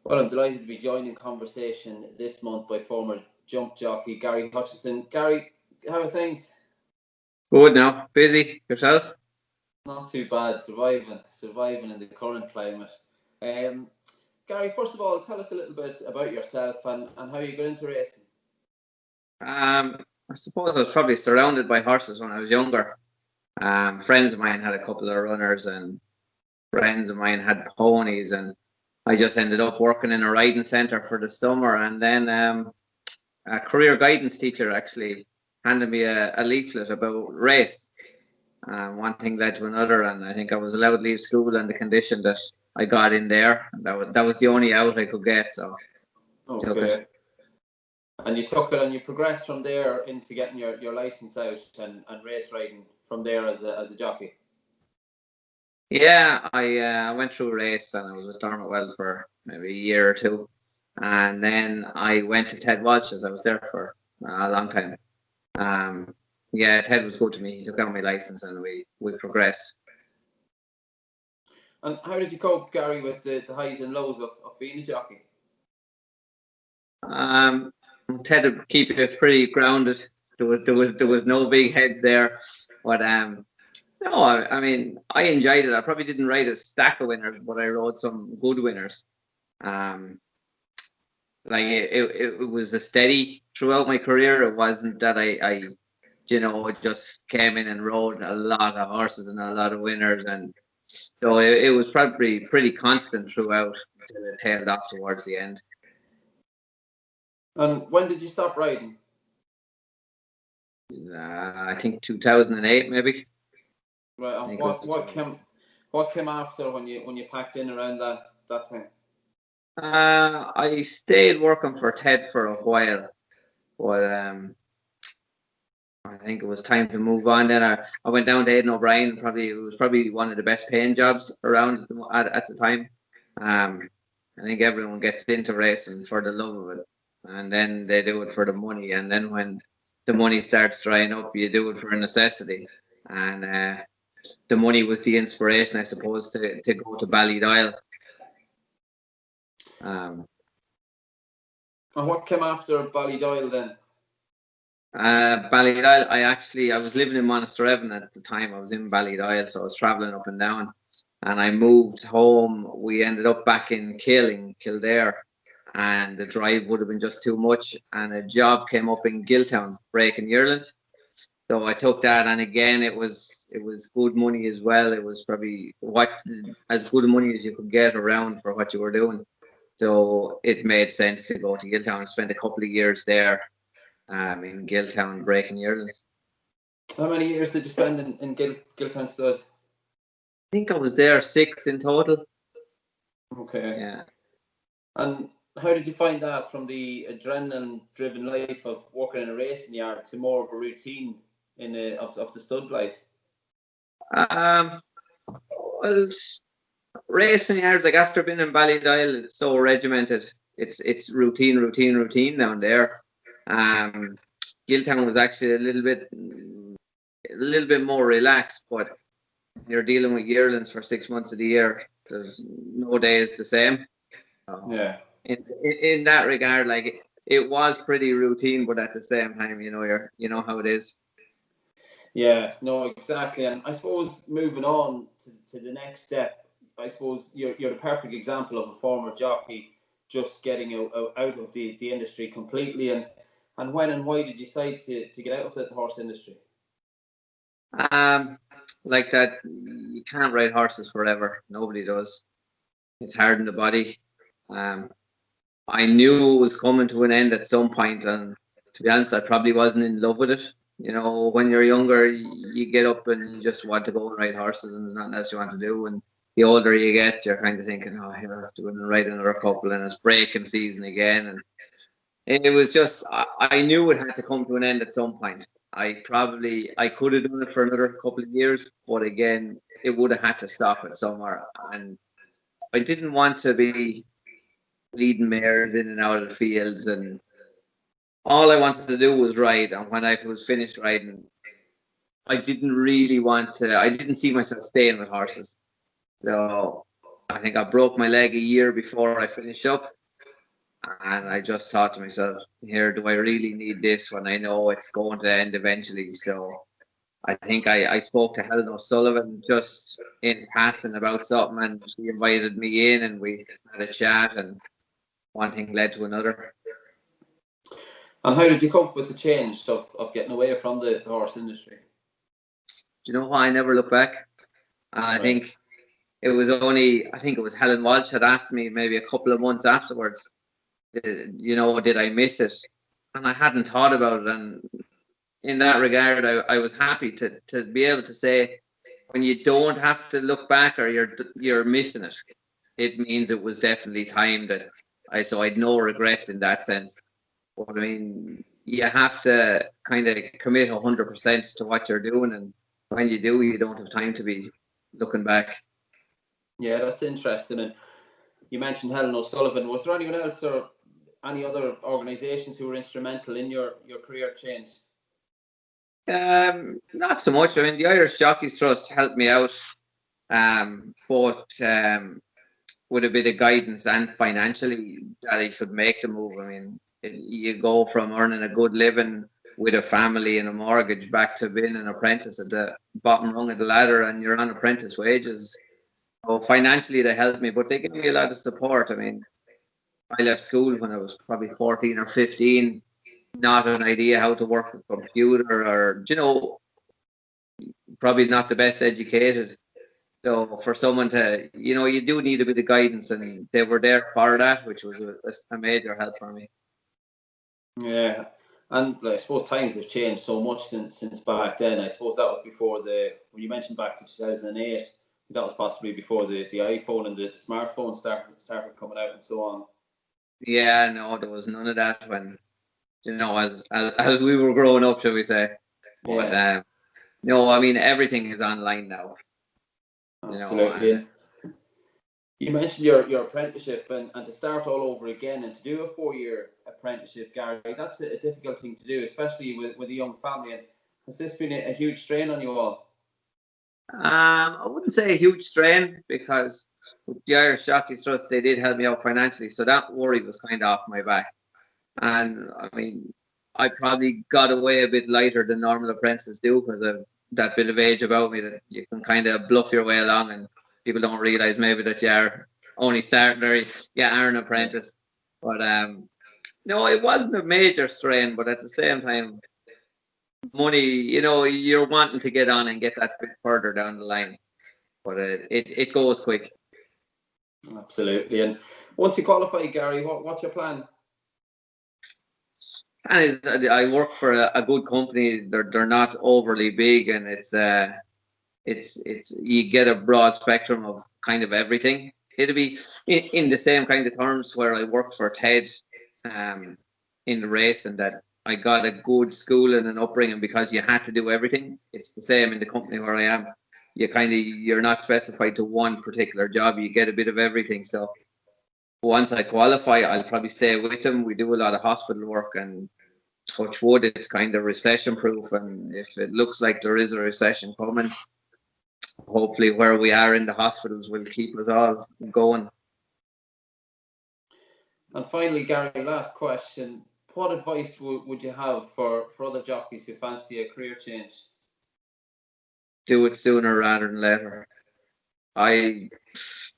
Well, I'm delighted to be joined in conversation this month by former jump jockey Gary Hutchinson. Gary, how are things? Good now. Busy. Yourself? Not too bad, surviving in the current climate. Um, Gary, first of all, tell us a little bit about yourself and how you got into racing. I suppose I was probably surrounded by horses when I was younger. Friends of mine had a couple of runners, and friends of mine had ponies, and I just ended up working in a riding centre for the summer. And then a career guidance teacher actually handed me a leaflet about race. One thing led to another, and I think I was allowed to leave school on the condition that I got in there. That was the only out I could get, so I took it. Okay. And you took it and you progressed from there into getting your license out and race riding from there as a jockey. Yeah, I went through a race and I was with Well for maybe a year or two. And then I went to Ted Walsh's. I was there for a long time. Yeah, Ted was good to me. He took out my license and we progressed. And how did you cope, Gary, with the highs and lows of being a jockey? Ted would keep it pretty grounded. There was no big head there. But no, I mean I enjoyed it. I probably didn't ride a stack of winners, but I rode some good winners. Um, like it was a steady throughout my career. It wasn't that I just came in and rode a lot of horses and a lot of winners, and so it was probably pretty constant throughout until it tailed off towards the end. And when did you stop riding? I think 2008 maybe. Right. And what came after when you packed in around that time? I stayed working for Ted for a while, but I think it was time to move on. Then I went down to Aidan O'Brien. It was probably one of the best paying jobs around at the time. I think everyone gets into racing for the love of it, and then they do it for the money. And then when the money starts drying up, you do it for a necessity. And the money was the inspiration, I suppose, to go to Ballydoyle. And what came after Ballydoyle then? Ballydoyle, I was living in Monasterevin at the time. I was in Ballydoyle, so I was travelling up and down. And I moved home. We ended up back in Kildare, and the drive would have been just too much. And a job came up in Giltown, breaking yearlings. So I took that, and again, it was good money as well. It was probably as good money as you could get around for what you were doing. So it made sense to go to Giltown and spend a couple of years there in Giltown breaking yearlings. How many years did you spend in Giltown Stud? I think I was there 6 in total. Okay. Yeah. And how did you find that from the adrenaline-driven life of working in a racing yard to more of a routine of the stud life? Well, racing yards, like after being in Ballydoyle, it's so regimented. It's routine down there. Giltown was actually a little bit more relaxed, but you're dealing with yearlings for 6 months of the year. There's no day is the same. Yeah. In that regard, like it was pretty routine, but at the same time, you know how it is. Yeah, no, exactly. And I suppose moving on to the next step, I suppose you're the perfect example of a former jockey just getting out of the industry completely. And when and why did you decide to get out of the horse industry? Like that, you can't ride horses forever. Nobody does. It's hard on the body. I knew it was coming to an end at some point, and to be honest, I probably wasn't in love with it. When you're younger, you get up and you just want to go and ride horses, and there's nothing else you want to do. And the older you get, you're kind of thinking, "Oh, here I have to go and ride another couple," and it's breaking season again. And it was just, I knew it had to come to an end at some point. I could have done it for another couple of years, but again, it would have had to stop it somewhere. And I didn't want to be leading mares in and out of the fields, and all I wanted to do was ride. And when I was finished riding, I didn't see myself staying with horses. So I think I broke my leg a year before I finished up, And I just thought to myself, here, do I really need this when I know it's going to end eventually? So I think I spoke to Helen O'Sullivan just in passing about something, and she invited me in, and we had a chat, and one thing led to another. And how did you cope with the change of getting away from the horse industry? Do you know what? I never look back. And I think it was Helen Walsh had asked me maybe a couple of months afterwards, did I miss it? And I hadn't thought about it. And in that regard, I was happy to be able to say, when you don't have to look back or you're missing it, it means it was definitely time that so I'd no regrets in that sense. But I mean, you have to kind of commit 100% to what you're doing, and when you do, you don't have time to be looking back. Yeah, that's interesting. And you mentioned Helen O'Sullivan. Was there anyone else or any other organisations who were instrumental in your career change? Not so much. I mean, the Irish Jockeys Trust helped me out, both with a bit of guidance and financially that I could make the move. I mean, you go from earning a good living with a family and a mortgage back to being an apprentice at the bottom rung of the ladder, and you're on apprentice wages. So financially, they helped me, but they gave me a lot of support. I mean, I left school when I was probably 14 or 15, not an idea how to work a computer, or, probably not the best educated. So for someone to, you do need a bit of guidance, and they were there for that, which was a major help for me. Yeah, and I suppose times have changed so much since back then. I suppose that was before when you mentioned back to 2008, that was possibly before the iPhone and the smartphone started coming out and so on. Yeah, no, there was none of that when, as we were growing up, shall we say. But no, I mean, everything is online now. Absolutely. You mentioned your apprenticeship, and to start all over again and to do a 4-year apprenticeship, Gary, that's a difficult thing to do, especially with a young family. And has this been a huge strain on you all? I wouldn't say a huge strain, because with the Irish Jockeys Trust, they did help me out financially, so that worry was kind of off my back. And I mean, I probably got away a bit lighter than normal apprentices do, because of that bit of age about me, that you can kind of bluff your way along, and people don't realize maybe that you are only starting, or you are an apprentice. But no, it wasn't a major strain, but at the same time, money, you're wanting to get on and get that bit further down the line, but it goes quick. Absolutely. And once you qualify, Gary, what's your plan? And I work for a good company. They're not overly big, and it's you get a broad spectrum of kind of everything. It'll be in the same kind of terms where I worked for Ted, in the race, and that I got a good school and an upbringing because you had to do everything. It's the same in the company where I am. You're not specified to one particular job. You get a bit of everything. So once I qualify, I'll probably stay with them. We do a lot of hospital work, and touch wood, it's kind of recession proof. And if it looks like there is a recession coming, hopefully where we are in the hospitals will keep us all going. And finally, Gary, last question. What advice would you have for other jockeys who fancy a career change? Do it sooner rather than later. I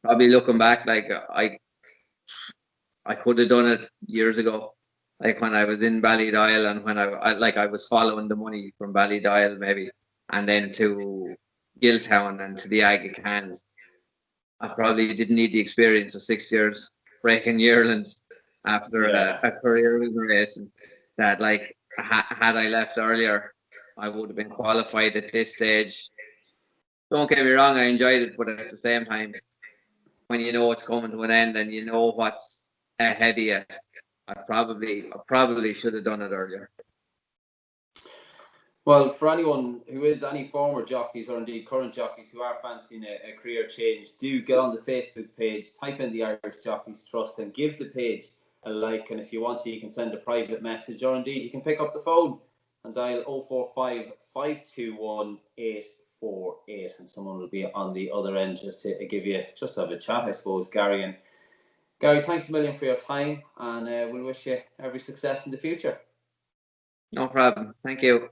probably, looking back, like I could have done it years ago, like when I was in Ballydial, and when I was following the money from Ballydial maybe, and then to Giltown and to the Aga Cans. I probably didn't need the experience of 6 years breaking yearlings after a career in racing. That, like, had I left earlier, I would have been qualified at this stage. Don't get me wrong, I enjoyed it, but at the same time, when you know it's coming to an end and you know what's ahead of you, I probably should have done it earlier. Well, for anyone who is any former jockeys or indeed current jockeys who are fancying a career change, do get on the Facebook page, type in the Irish Jockeys Trust and give the page a like. And if you want to, you can send a private message, or indeed you can pick up the phone and dial 045 521 848, and someone will be on the other end just to give you have a chat, I suppose, Gary. And Gary, thanks a million for your time, and we'll wish you every success in the future. No problem. Thank you.